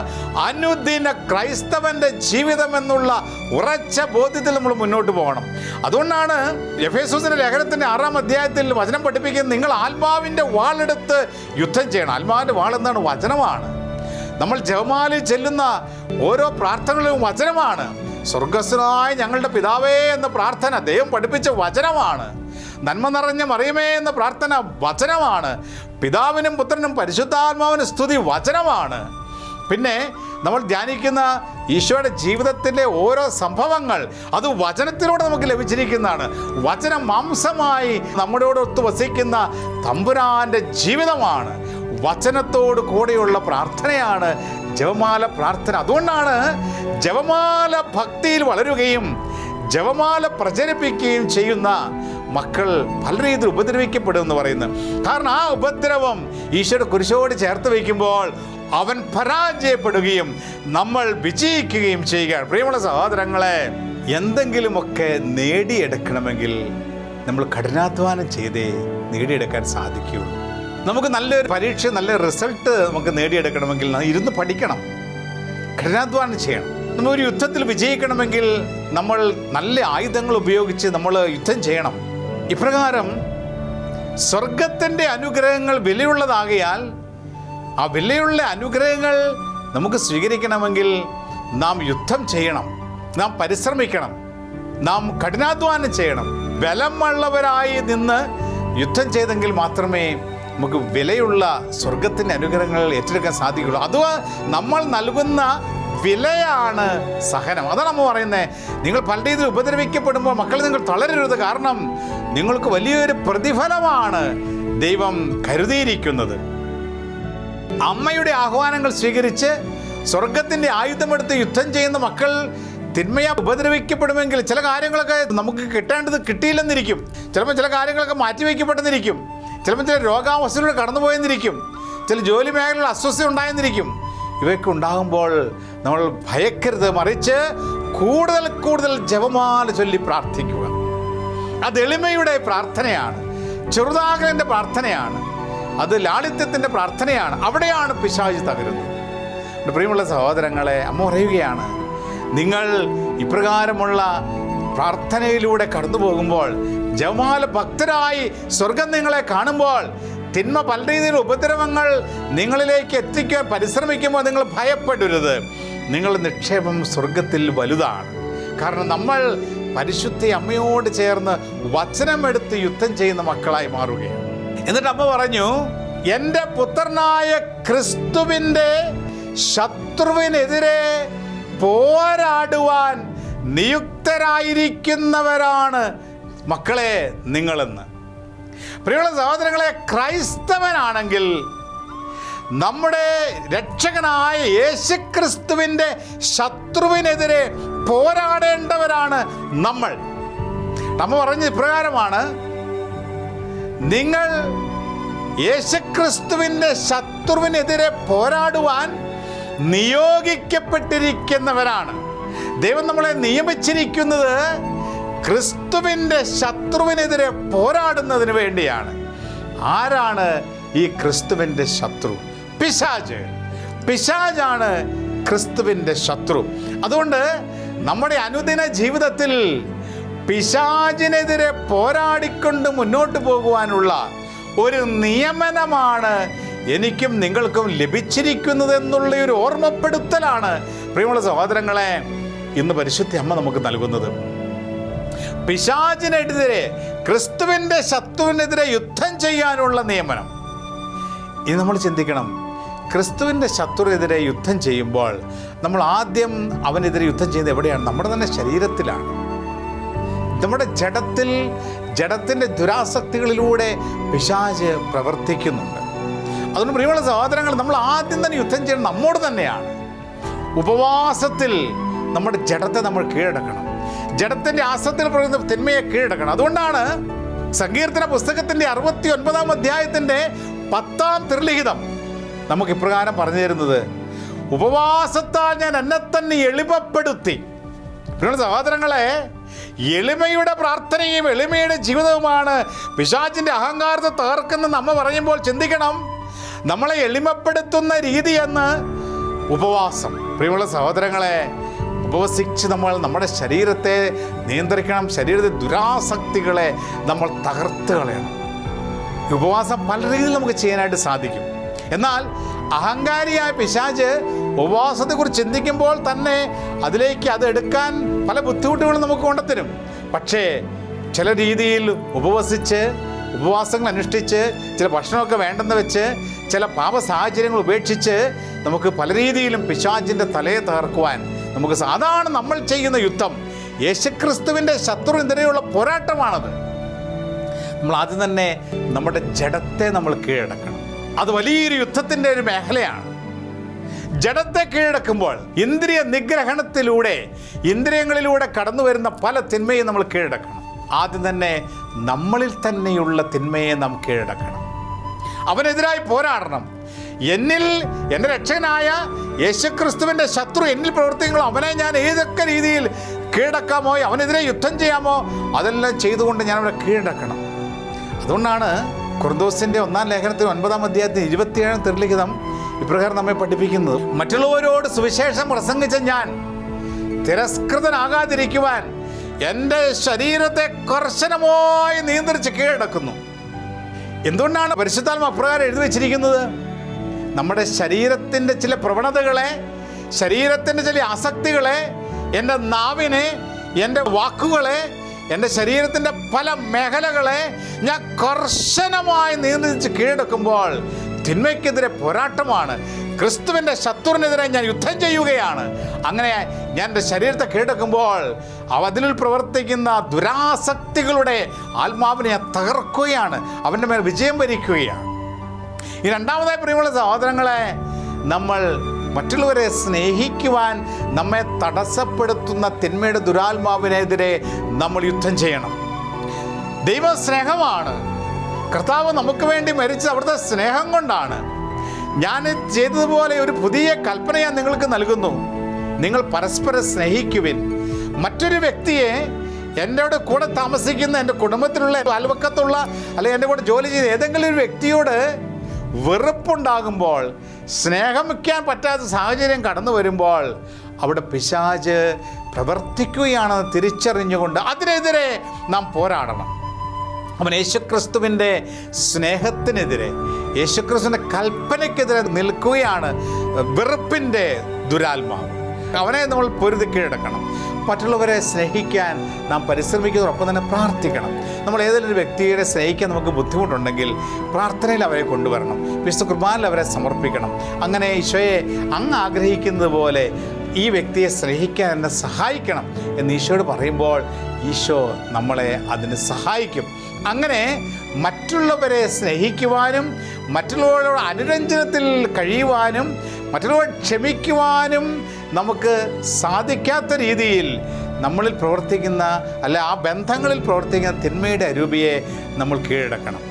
Speaker 3: അനുദിന ക്രൈസ്തവൻ്റെ ജീവിതം എന്നുള്ള ഉറച്ച ബോധ്യത്തിൽ നമ്മൾ മുന്നോട്ട് പോകണം. അതുകൊണ്ടാണ് എഫേസ്യോസിന്റെ ലേഖനത്തിൻ്റെ 6-ാം അധ്യായത്തിൽ വചനം പഠിപ്പിക്കുന്നത്, നിങ്ങൾ ആത്മാവിൻ്റെ വാളെടുത്ത് യുദ്ധം ചെയ്യണം. ആത്മാവിൻ്റെ വാൾ എന്താണ്? വചനമാണ്. നമ്മൾ ജപമാലയിൽ ചെല്ലുന്ന ഓരോ പ്രാർത്ഥനകളും വചനമാണ്. സ്വർഗസ്ഥനായ ഞങ്ങളുടെ പിതാവേ എന്ന പ്രാർത്ഥന ദൈവം പഠിപ്പിച്ച വചനമാണ്. നന്മ നിറഞ്ഞ മറിയമേ എന്ന പ്രാർത്ഥന വചനമാണ്. പിതാവിനും പുത്രനും പരിശുദ്ധാത്മാവിനും സ്തുതി വചനമാണ്. പിന്നെ നമ്മൾ ധ്യാനിക്കുന്ന ഈശോയുടെ ജീവിതത്തിൻ്റെ ഓരോ സംഭവങ്ങൾ അത് വചനത്തിലൂടെ നമുക്ക് ലഭിച്ചിരിക്കുന്നതാണ്. വചനം മാംസമായി നമ്മളോടൊത്ത് വസിക്കുന്ന തമ്പുരാൻ്റെ ജീവിതമാണ്. വചനത്തോട് കൂടെയുള്ള പ്രാർത്ഥനയാണ് ജപമാല പ്രാർത്ഥന. അതുകൊണ്ടാണ് ജപമാല ഭക്തിയിൽ വളരുകയും ജപമാല പ്രചരിപ്പിക്കുകയും ചെയ്യുന്ന മക്കൾ പല രീതിയിൽ ഉപദ്രവിക്കപ്പെടുമെന്ന് പറയുന്നത്. കാരണം ആ ഉപദ്രവം ഈശോയുടെ കുരിശോട് ചേർത്ത് വയ്ക്കുമ്പോൾ അവൻ പരാജയപ്പെടുകയും നമ്മൾ വിജയിക്കുകയും ചെയ്യുകയാണ്. പ്രിയമുള്ള സഹോദരങ്ങളെ, എന്തെങ്കിലുമൊക്കെ നേടിയെടുക്കണമെങ്കിൽ നമ്മൾ കഠിനാധ്വാനം ചെയ്തേ നേടിയെടുക്കാൻ സാധിക്കുകയുള്ളൂ. നമുക്ക് നല്ലൊരു പരീക്ഷ, നല്ല റിസൾട്ട് നമുക്ക് നേടിയെടുക്കണമെങ്കിൽ ഇരുന്ന് പഠിക്കണം, കഠിനാധ്വാനം ചെയ്യണം. നമ്മളൊരു യുദ്ധത്തിൽ വിജയിക്കണമെങ്കിൽ നമ്മൾ നല്ല ആയുധങ്ങൾ ഉപയോഗിച്ച് നമ്മൾ യുദ്ധം ചെയ്യണം. ഇപ്രകാരം സ്വർഗത്തിൻ്റെ അനുഗ്രഹങ്ങൾ വിലയുള്ളതാകയാൽ ആ വിലയുള്ള അനുഗ്രഹങ്ങൾ നമുക്ക് സ്വീകരിക്കണമെങ്കിൽ നാം യുദ്ധം ചെയ്യണം, നാം പരിശ്രമിക്കണം, നാം കഠിനാധ്വാനം ചെയ്യണം. ബലമുള്ളവരായി നിന്ന് യുദ്ധം ചെയ്തെങ്കിൽ മാത്രമേ നമുക്ക് വിലയുള്ള സ്വർഗത്തിൻ്റെ അനുഗ്രഹങ്ങൾ ഏറ്റെടുക്കാൻ സാധിക്കുള്ളൂ. അത് നമ്മൾ നൽകുന്ന വിലയാണ് സഹനം. അതാണ് നമ്മൾ പറയുന്നത്. നിങ്ങൾ പല രീതിയിൽ ഉപദ്രവിക്കപ്പെടുമ്പോൾ മക്കൾ നിങ്ങൾ തളരരുത്. കാരണം നിങ്ങൾക്ക് വലിയൊരു പ്രതിഫലമാണ് ദൈവം കരുതിയിരിക്കുന്നത്. അമ്മയുടെ ആഹ്വാനങ്ങൾ സ്വീകരിച്ച് സ്വർഗത്തിൻ്റെ ആയുധമെടുത്ത് യുദ്ധം ചെയ്യുന്ന മക്കൾ തിന്മയെ ഉപദ്രവിക്കപ്പെടുമെങ്കിൽ ചില കാര്യങ്ങളൊക്കെ നമുക്ക് കിട്ടേണ്ടത് കിട്ടിയില്ലെന്നിരിക്കും. ചിലപ്പോൾ ചില കാര്യങ്ങളൊക്കെ മാറ്റിവെക്കപ്പെട്ടെന്നിരിക്കും. ചിലപ്പോൾ ചില രോഗാവസ്ഥയിലൂടെ കടന്നുപോയെന്നിരിക്കും. ചില ജോലി മേഖലയിൽ അസ്വസ്ഥത ഉണ്ടായെന്നിരിക്കും. ഇവയൊക്കെ ഉണ്ടാകുമ്പോൾ നമ്മൾ ഭയക്കരുത്, മറിച്ച് കൂടുതൽ കൂടുതൽ ജപമാല ചൊല്ലി പ്രാർത്ഥിക്കുക. അത് എളിമയുടെ പ്രാർത്ഥനയാണ്, ചെറുതാകലിൻ്റെ പ്രാർത്ഥനയാണ്, അത് ലാളിത്യത്തിൻ്റെ പ്രാർത്ഥനയാണ്. അവിടെയാണ് പിശാച് തകരുന്നത്. പ്രിയമുള്ള സഹോദരങ്ങളെ, അമ്മ പറയുകയാണ്, നിങ്ങൾ ഇപ്രകാരമുള്ള പ്രാർത്ഥനയിലൂടെ കടന്നു പോകുമ്പോൾ, ജപമാല ഭക്തരായി സ്വർഗം നിങ്ങളെ കാണുമ്പോൾ, തിന്മ പല രീതിയിലുള്ള ഉപദ്രവങ്ങൾ നിങ്ങളിലേക്ക് എത്തിക്കാൻ പരിശ്രമിക്കുമ്പോൾ നിങ്ങൾ ഭയപ്പെടരുത്. നിങ്ങളുടെ നിക്ഷേപം സ്വർഗത്തിൽ വലുതാണ്. കാരണം നമ്മൾ പരിശുദ്ധ അമ്മയോട് ചേർന്ന് വചനമെടുത്ത് യുദ്ധം ചെയ്യുന്ന മക്കളായി മാറുകയാണ്. എന്നിട്ട് അമ്മ പറഞ്ഞു, എൻ്റെ പുത്രനായ ക്രിസ്തുവിൻ്റെ ശത്രുവിനെതിരെ പോരാടുവാൻ നിയുക്തരായിരിക്കുന്നവരാണ് മക്കളെ നിങ്ങളെന്ന്. പ്രിയമുള്ള സഹോദരങ്ങളെ, ക്രൈസ്തവനാണെങ്കിൽ നമ്മുടെ രക്ഷകനായ യേശുക്രിസ്തുവിൻ്റെ ശത്രുവിനെതിരെ പോരാടേണ്ടവരാണ് നമ്മൾ. നമ്മൾ പറഞ്ഞ ഇപ്രകാരമാണ്, നിങ്ങൾ യേശുക്രിസ്തുവിൻ്റെ ശത്രുവിനെതിരെ പോരാടുവാൻ നിയോഗിക്കപ്പെട്ടിരിക്കുന്നവരാണ്. ദൈവം നമ്മളെ നിയമിച്ചിരിക്കുന്നത് ക്രിസ്തുവിൻ്റെ ശത്രുവിനെതിരെ പോരാടുന്നതിന് വേണ്ടിയാണ്. ആരാണ് ഈ ക്രിസ്തുവിൻ്റെ ശത്രു? പിശാച്. പിശാചാണ് ക്രിസ്തുവിൻ്റെ ശത്രു. അതുകൊണ്ട് നമ്മുടെ അനുദിന ജീവിതത്തിൽ പിശാചിനെതിരെ പോരാടിക്കൊണ്ട് മുന്നോട്ട് പോകുവാനുള്ള ഒരു നിയമനമാണ് എനിക്കും നിങ്ങൾക്കും ലഭിച്ചിരിക്കുന്നത് എന്നുള്ള ഒരു ഓർമ്മപ്പെടുത്തലാണ് പ്രിയമുള്ള സഹോദരങ്ങളെ ഇന്ന് പരിശുദ്ധ അമ്മ നമുക്ക് നൽകുന്നത്. പിശാചിനെതിരെ, ക്രിസ്തുവിൻ്റെ ശത്രുവിനെതിരെ യുദ്ധം ചെയ്യാനുള്ള നിയമനം. ഇത് നമ്മൾ ചിന്തിക്കണം. ക്രിസ്തുവിൻ്റെ ശത്രുവിനെതിരെ യുദ്ധം ചെയ്യുമ്പോൾ നമ്മൾ ആദ്യം അവനെതിരെ യുദ്ധം ചെയ്യുന്നത് എവിടെയാണ്? നമ്മുടെ തന്നെ ശരീരത്തിലാണ്. നമ്മുടെ ജഡത്തിൽ, ജഡത്തിൻ്റെ ദുരാസക്തികളിലൂടെ പിശാച് പ്രവർത്തിക്കുന്നുണ്ട്. അതുകൊണ്ട് പ്രിയമുള്ള സഹോദരങ്ങൾ, നമ്മൾ ആദ്യം തന്നെ യുദ്ധം ചെയ്യുന്നത് നമ്മോട് തന്നെയാണ്. ഉപവാസത്തിൽ നമ്മുടെ ജഡത്തെ നമ്മൾ കീഴടക്കണം. ജഡത്തിൻ്റെ ആസത്തിൽ പറയുന്ന തിന്മയെ കീഴടക്കണം. അതുകൊണ്ടാണ് സങ്കീർത്തന പുസ്തകത്തിൻ്റെ 69-ാം അധ്യായത്തിൻ്റെ 10-ാം തിരുലിഖിതം നമുക്ക് ഇപ്രകാരം പറഞ്ഞു തരുന്നത്, ഉപവാസത്താൽ ഞാൻ എന്നെ തന്നെ എളിമപ്പെടുത്തി. പ്രിയമുള്ള സഹോദരങ്ങളെ, എളിമയുടെ പ്രാർത്ഥനയും എളിമയുടെ ജീവിതവുമാണ് പിശാചിൻ്റെ അഹങ്കാരത്തെ തകർക്കുന്ന നമ്മ പറയുമ്പോൾ ചിന്തിക്കണം, നമ്മളെ എളിമപ്പെടുത്തുന്ന രീതി എന്ന് ഉപവാസം. പ്രിയമുള്ള സഹോദരങ്ങളെ, ഉപവസിച്ച് നമ്മൾ നമ്മുടെ ശരീരത്തെ നിയന്ത്രിക്കണം. ശരീരത്തെ ദുരാസക്തികളെ നമ്മൾ തകർത്ത് കളയണം. ഉപവാസം പല രീതിയിൽ നമുക്ക് ചെയ്യാനായിട്ട് സാധിക്കും. എന്നാൽ അഹങ്കാരിയായ പിശാച് ഉപവാസത്തെക്കുറിച്ച് ചിന്തിക്കുമ്പോൾ തന്നെ അതിലേക്ക് അത് എടുക്കാൻ പല ബുദ്ധിമുട്ടുകളും നമുക്ക് കൊണ്ടുത്തരും. പക്ഷേ ചില രീതിയിൽ ഉപവസിച്ച്, ഉപവാസങ്ങൾ അനുഷ്ഠിച്ച്, ചില ഭക്ഷണമൊക്കെ വേണ്ടെന്ന് വെച്ച്, ചില പാപ സാഹചര്യങ്ങൾ ഉപേക്ഷിച്ച് നമുക്ക് പല രീതിയിലും പിശാചിൻ്റെ തലയെ തകർക്കുവാൻ നമുക്ക് അതാണ് നമ്മൾ ചെയ്യുന്ന യുദ്ധം. യേശുക്രിസ്തുവിൻ്റെ ശത്രുവിനെതിരെയുള്ള പോരാട്ടമാണത്. നമ്മൾ ആദ്യം തന്നെ നമ്മുടെ ജഡത്തെ നമ്മൾ കീഴടക്കണം. അത് വലിയൊരു യുദ്ധത്തിൻ്റെ ഒരു മേഖലയാണ്. ജഡത്തെ കീഴടക്കുമ്പോൾ ഇന്ദ്രിയ നിഗ്രഹണത്തിലൂടെ, ഇന്ദ്രിയങ്ങളിലൂടെ കടന്നു വരുന്ന പല തിന്മയും നമ്മൾ കീഴടക്കണം. ആദ്യം തന്നെ നമ്മളിൽ തന്നെയുള്ള തിന്മയെ നാം കീഴടക്കണം. അവനെതിരായി പോരാടണം. എന്നിൽ എൻ്റെ രക്ഷകനായ യേശുക്രിസ്തുവിൻ്റെ ശത്രു എന്നിൽ പ്രവർത്തിക്കുമ്പോൾ അവനെ ഞാൻ ഏതൊക്കെ രീതിയിൽ കീഴടക്കാമോ, അവനെതിരെ യുദ്ധം ചെയ്യാമോ, അതെല്ലാം ചെയ്തുകൊണ്ട് ഞാൻ അവരെ കീഴടക്കണം. അതുകൊണ്ടാണ് കൊറിന്തോസിൻ്റെ 1-ാം ലേഖനത്തിൽ 9-ാം അധ്യായത്തിൽ 27-ാം തിരുലിഖിതം ഇപ്രകാരം നമ്മെ പഠിപ്പിക്കുന്നത്: മറ്റുള്ളവരോട് സുവിശേഷം പ്രസംഗിച്ച ഞാൻ തിരസ്കൃതനാകാതിരിക്കുവാൻ എൻ്റെ ശരീരത്തെ കർശനമായി നിയന്ത്രിച്ച് കീഴടക്കുന്നു. എന്തുകൊണ്ടാണ് പരിശുദ്ധാത്മ അപ്രകാരം എഴുതി വച്ചിരിക്കുന്നത്? നമ്മുടെ ശരീരത്തിൻ്റെ ചില പ്രവണതകളെ, ശരീരത്തിൻ്റെ ചില ആസക്തികളെ, എൻ്റെ നാവിനെ, എൻ്റെ വാക്കുകളെ, എൻ്റെ ശരീരത്തിൻ്റെ പല മേഖലകളെ ഞാൻ കർശനമായി നിയന്ത്രിച്ച് കീഴടക്കുമ്പോൾ തിന്മയ്ക്കെതിരെ പോരാട്ടമാണ്. ക്രിസ്തുവിൻ്റെ ശത്രുവിനെതിരെ ഞാൻ യുദ്ധം ചെയ്യുകയാണ്. അങ്ങനെ ഞാൻ എൻ്റെ ശരീരത്തെ കീഴടക്കുമ്പോൾ അതിൽ പ്രവർത്തിക്കുന്ന ദുരാസക്തികളുടെ ആത്മാവിനെ ഞാൻ തകർക്കുകയാണ്, അവൻ്റെ മേൽ വിജയം വരിക്കുകയാണ്. ഈ രണ്ടാമതായി പ്രിയമുള്ള സഹോദരങ്ങളെ, നമ്മൾ മറ്റുള്ളവരെ സ്നേഹിക്കുവാൻ നമ്മെ തടസ്സപ്പെടുത്തുന്ന തിന്മയുടെ ദുരാത്മാവിനെതിരെ നമ്മൾ യുദ്ധം ചെയ്യണം. ദൈവം സ്നേഹമാണ്. കർത്താവ് നമുക്ക് വേണ്ടി മരിച്ചത് അവിടുത്തെ സ്നേഹം കൊണ്ടാണ്. ഞാൻ ചെയ്തതുപോലെ ഒരു പുതിയ കൽപ്പന ഞാൻ നിങ്ങൾക്ക് നൽകുന്നു: നിങ്ങൾ പരസ്പരം സ്നേഹിക്കുവിൻ. മറ്റൊരു വ്യക്തിയെ, എൻ്റെ കൂടെ താമസിക്കുന്ന, എൻ്റെ കുടുംബത്തിലുള്ള, അയൽവക്കത്തുള്ള, അല്ലെങ്കിൽ എൻ്റെ കൂടെ ജോലി ചെയ്ത ഏതെങ്കിലും ഒരു വ്യക്തിയോട് വെറുപ്പുണ്ടാകുമ്പോൾ, സ്നേഹം വയ്ക്കാൻ പറ്റാത്ത സാഹചര്യം കടന്നു വരുമ്പോൾ അവിടെ പിശാച് പ്രവർത്തിക്കുകയാണെന്ന് തിരിച്ചറിഞ്ഞുകൊണ്ട് അതിനെതിരെ നാം പോരാടണം. അവൻ യേശുക്രിസ്തുവിൻ്റെ സ്നേഹത്തിനെതിരെ, യേശുക്രിസ്തുവിൻ്റെ കൽപ്പനയ്ക്കെതിരെ നിൽക്കുകയാണ് വെറുപ്പിൻ്റെ ദുരാത്മാവ്. അവനെ നമ്മൾ പൊരുതി കീഴടക്കണം. മറ്റുള്ളവരെ സ്നേഹിക്കാൻ നാം പരിശ്രമിക്കുന്നതോടൊപ്പം തന്നെ പ്രാർത്ഥിക്കണം. നമ്മൾ ഏതെങ്കിലും ഒരു വ്യക്തിയെ സ്നേഹിക്കാൻ നമുക്ക് ബുദ്ധിമുട്ടുണ്ടെങ്കിൽ പ്രാർത്ഥനയിൽ അവരെ കൊണ്ടുവരണം, വിശുദ്ധ കുർബാനയിൽ അവരെ സമർപ്പിക്കണം. അങ്ങനെ ഈശോയെ അങ്ങ് ആഗ്രഹിക്കുന്നത് പോലെ ഈ വ്യക്തിയെ സ്നേഹിക്കാൻ എന്നെ സഹായിക്കണം എന്ന് ഈശോയോട് പറയുമ്പോൾ ഈശോ നമ്മളെ അതിന് സഹായിക്കും. അങ്ങനെ മറ്റുള്ളവരെ സ്നേഹിക്കുവാനും, മറ്റുള്ളവരോട് അനുരഞ്ജനത്തിൽ കഴിയുവാനും, മറ്റുള്ളവർ ക്ഷമിക്കുവാനും നമുക്ക് സാധിക്കാത്ത രീതിയിൽ നമ്മളിൽ പ്രവർത്തിക്കുന്ന, അല്ല ആ ബന്ധങ്ങളിൽ പ്രവർത്തിക്കുന്ന തിന്മയുടെ അരൂപിയെ നമ്മൾ കീഴടക്കണം.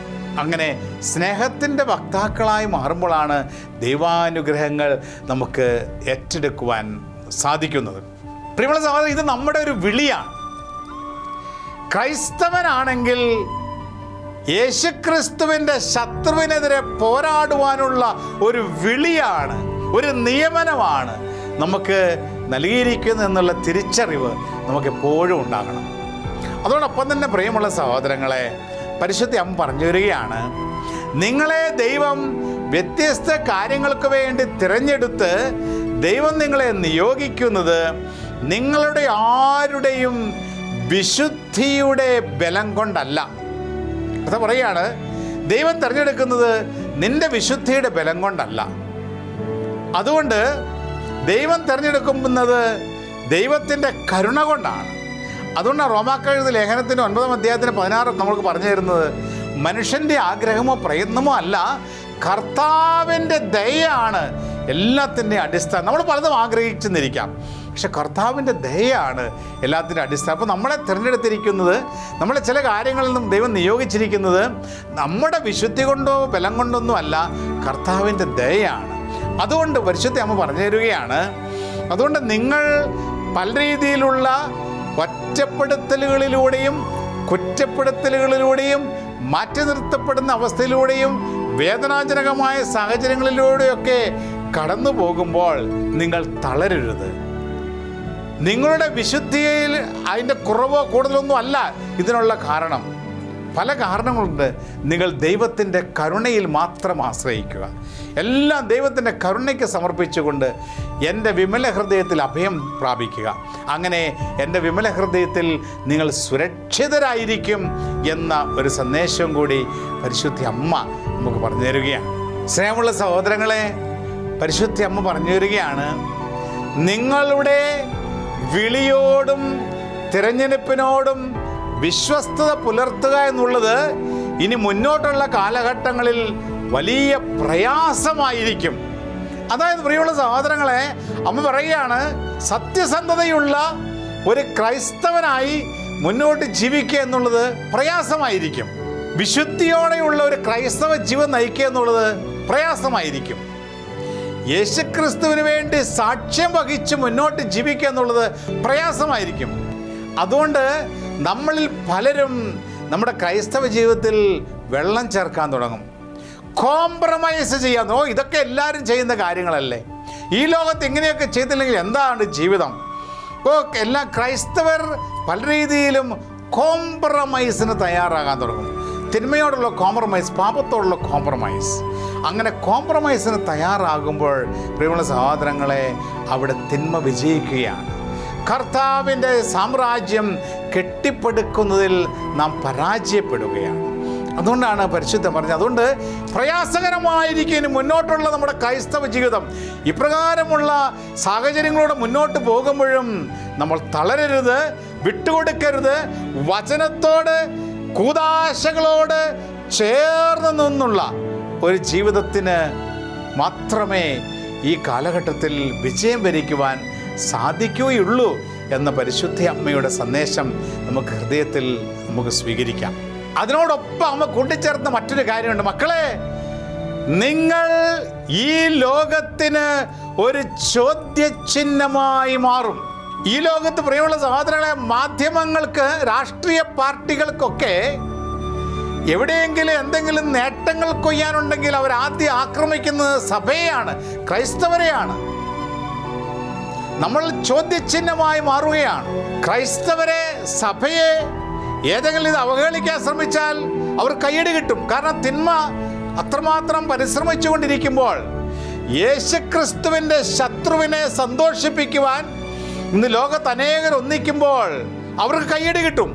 Speaker 3: അങ്ങനെ സ്നേഹത്തിൻ്റെ വക്താക്കളായി മാറുമ്പോഴാണ് ദൈവാനുഗ്രഹങ്ങൾ നമുക്ക് ഏറ്റെടുക്കുവാൻ സാധിക്കുന്നത്. പ്രിയമുള്ള സഹോദരൻ, ഇത് നമ്മുടെ ഒരു വിളിയാണ്. ക്രൈസ്തവനാണെങ്കിൽ യേശുക്രിസ്തുവിൻ്റെ ശത്രുവിനെതിരെ പോരാടുവാനുള്ള ഒരു വിളിയാണ്, ഒരു നിയമനമാണ് നമുക്ക് നൽകിയിരിക്കുന്നു എന്നുള്ള തിരിച്ചറിവ് നമുക്കെപ്പോഴും ഉണ്ടാകണം. അതോടൊപ്പം തന്നെ പ്രിയമുള്ള സഹോദരങ്ങളെ, പരിശുദ്ധ അമ്മ പറഞ്ഞു വരികയാണ്: നിങ്ങളെ ദൈവം വ്യത്യസ്ത കാര്യങ്ങൾക്ക് വേണ്ടി തിരഞ്ഞെടുത്ത് ദൈവം നിങ്ങളെ നിയോഗിക്കുന്നത് നിങ്ങളുടെ ആരുടെയും വിശുദ്ധിയുടെ ബലം കൊണ്ടല്ല. അത് പറയാണ്, ദൈവം തിരഞ്ഞെടുക്കുന്നത് നിന്റെ വിശുദ്ധിയുടെ ബലം കൊണ്ടല്ല. അതുകൊണ്ട് ദൈവം തിരഞ്ഞെടുക്കുന്നത് ദൈവത്തിൻ്റെ കരുണ കൊണ്ടാണ്. അതുകൊണ്ടാണ് റോമാക്കാരുടെ ലേഖനത്തിൻ്റെ 9-ാം അധ്യായത്തിന് 16 നമ്മൾക്ക് പറഞ്ഞു തരുന്നത്: മനുഷ്യൻ്റെ ആഗ്രഹമോ പ്രയത്നമോ അല്ല, കർത്താവിൻ്റെ ദയയാണ് എല്ലാത്തിൻ്റെ അടിസ്ഥാനം. നമ്മൾ പലതും ആഗ്രഹിച്ചെന്നിരിക്കാം, പക്ഷെ കർത്താവിൻ്റെ ദയയാണ് എല്ലാത്തിൻ്റെ അടിസ്ഥാനം. അപ്പോൾ നമ്മളെ തിരഞ്ഞെടുത്തിരിക്കുന്നത്, നമ്മളെ ചില കാര്യങ്ങളിൽ നിന്നും ദൈവം നിയോഗിച്ചിരിക്കുന്നത് നമ്മുടെ വിശുദ്ധി കൊണ്ടോ ബലം കൊണ്ടൊന്നും അല്ല, കർത്താവിൻ്റെ ദയയാണ്. അതുകൊണ്ട് പരിശുദ്ധ അമ്മ പറഞ്ഞു തരികയാണ്, അതുകൊണ്ട് നിങ്ങൾ പല രീതിയിലുള്ള ഒറ്റപ്പെടുത്തലുകളിലൂടെയും കുറ്റപ്പെടുത്തലുകളിലൂടെയും മാറ്റി നിർത്തപ്പെടുന്ന അവസ്ഥയിലൂടെയും വേദനാജനകമായ സാഹചര്യങ്ങളിലൂടെയൊക്കെ കടന്നു പോകുമ്പോൾ നിങ്ങൾ തളരരുത്. നിങ്ങളുടെ വിശുദ്ധിയിൽ അതിൻ്റെ കുറവോ കൂടുതലൊന്നും അല്ല ഇതിനുള്ള കാരണം. പല കാരണങ്ങളുണ്ട്. നിങ്ങൾ ദൈവത്തിൻ്റെ കരുണയിൽ മാത്രം ആശ്രയിക്കുക. എല്ലാം ദൈവത്തിൻ്റെ കരുണയ്ക്ക് സമർപ്പിച്ചുകൊണ്ട് എൻ്റെ വിമല ഹൃദയത്തിൽ അഭയം പ്രാപിക്കുക. അങ്ങനെ എൻ്റെ വിമല ഹൃദയത്തിൽ നിങ്ങൾ സുരക്ഷിതരായിരിക്കും എന്ന ഒരു സന്ദേശം കൂടി പരിശുദ്ധ അമ്മ നമുക്ക് പറഞ്ഞു തരികയാണ്. സ്നേഹമുള്ള സഹോദരങ്ങളെ, പരിശുദ്ധ അമ്മ പറഞ്ഞു തരികയാണ്, നിങ്ങളുടെ വിളിയോടും തിരഞ്ഞെടുപ്പിനോടും വിശ്വസ്തത പുലർത്തുക എന്നുള്ളത് ഇനി മുന്നോട്ടുള്ള കാലഘട്ടങ്ങളിൽ വലിയ പ്രയാസമായിരിക്കും. അതായത് പ്രിയമുള്ള സഹോദരങ്ങളെ, അമ്മ പറയുകയാണ്, സത്യസന്ധതയുള്ള ഒരു ക്രൈസ്തവനായി മുന്നോട്ട് ജീവിക്കുക എന്നുള്ളത് പ്രയാസമായിരിക്കും. വിശുദ്ധിയോടെയുള്ള ഒരു ക്രൈസ്തവ ജീവൻ നയിക്കുക എന്നുള്ളത് പ്രയാസമായിരിക്കും. യേശുക്രിസ്തുവിന് വേണ്ടി സാക്ഷ്യം വഹിച്ച് മുന്നോട്ട് ജീവിക്കുക എന്നുള്ളത് പ്രയാസമായിരിക്കും. അതുകൊണ്ട് നമ്മളിൽ പലരും നമ്മുടെ ക്രൈസ്തവ ജീവിതത്തിൽ വെള്ളം ചേർക്കാൻ തുടങ്ങും, കോംപ്രമൈസ് ചെയ്യാൻ. ഇതൊക്കെ എല്ലാവരും ചെയ്യുന്ന കാര്യങ്ങളല്ലേ, ഈ ലോകത്ത് ഇങ്ങനെയൊക്കെ ചെയ്തില്ലെങ്കിൽ എന്താണ് ജീവിതം? എല്ലാ ക്രൈസ്തവർ പല രീതിയിലും കോംപ്രമൈസിന് തയ്യാറാകാൻ തുടങ്ങും. തിന്മയോടുള്ള കോംപ്രമൈസ്, പാപത്തോടുള്ള കോംപ്രമൈസ്. അങ്ങനെ കോംപ്രമൈസിന് തയ്യാറാകുമ്പോൾ പ്രിയമുള്ള സഹോദരങ്ങളെ, അവിടെ തിന്മ വിജയിക്കുകയാണ്. കർത്താവിൻ്റെ സാമ്രാജ്യം കെട്ടിപ്പടുക്കുന്നതിൽ നാം പരാജയപ്പെടുകയാണ്. അതുകൊണ്ടാണ് പരിശുദ്ധം പറഞ്ഞത്, അതുകൊണ്ട് പ്രയാസകരമായിരിക്കും ഇനി മുന്നോട്ടുള്ള നമ്മുടെ ക്രൈസ്തവ ജീവിതം. ഇപ്രകാരമുള്ള സാഹചര്യങ്ങളോട് മുന്നോട്ട് പോകുമ്പോഴും നമ്മൾ തളരരുത്, വിട്ടുകൊടുക്കരുത്. വചനത്തോട്, കൂദാശകളോട് ചേർന്ന് നിന്നുള്ള ഒരു ജീവിതത്തിന് മാത്രമേ ഈ കാലഘട്ടത്തിൽ വിജയം വരിക്കുവാൻ സാധിക്കുകയുള്ളൂ എന്ന പരിശുദ്ധ അമ്മയുടെ സന്ദേശം നമുക്ക് ഹൃദയത്തിൽ നമുക്ക് സ്വീകരിക്കാം. അതിനോടൊപ്പം അമ്മ കൂട്ടിച്ചേർത്ത മറ്റൊരു കാര്യമുണ്ട്. മക്കളെ, നിങ്ങൾ ഈ ലോകത്തിന് ഒരു ചോദ്യചിഹ്നമായി മാറും. ഈ ലോകത്ത് പ്രിയമുള്ള സഹോദരങ്ങളെ, മാധ്യമങ്ങൾക്ക്, രാഷ്ട്രീയ പാർട്ടികൾക്കൊക്കെ എവിടെയെങ്കിലും എന്തെങ്കിലും നേട്ടങ്ങൾ കൊയ്യാനുണ്ടെങ്കിൽ അവർ ആദ്യം ആക്രമിക്കുന്നത് സഭയെയാണ്, ക്രൈസ്തവരെയാണ്. നമ്മൾ ചോദ്യചിഹ്നമായി മാറുകയാണ്. ക്രൈസ്തവരെ, സഭയെ ഏതെങ്കിലും ഇത് അവഹേളിക്കാൻ ശ്രമിച്ചാൽ അവർ കയ്യടി കിട്ടും. കാരണം തിന്മ അത്രമാത്രം പരിശ്രമിച്ചുകൊണ്ടിരിക്കുമ്പോൾ യേശുക്രിസ്തുവിൻ്റെ ശത്രുവിനെ സന്തോഷിപ്പിക്കുവാൻ ഇന്ന് ലോകത്ത് അനേകർ ഒന്നിക്കുമ്പോൾ അവർക്ക് കയ്യടി കിട്ടും.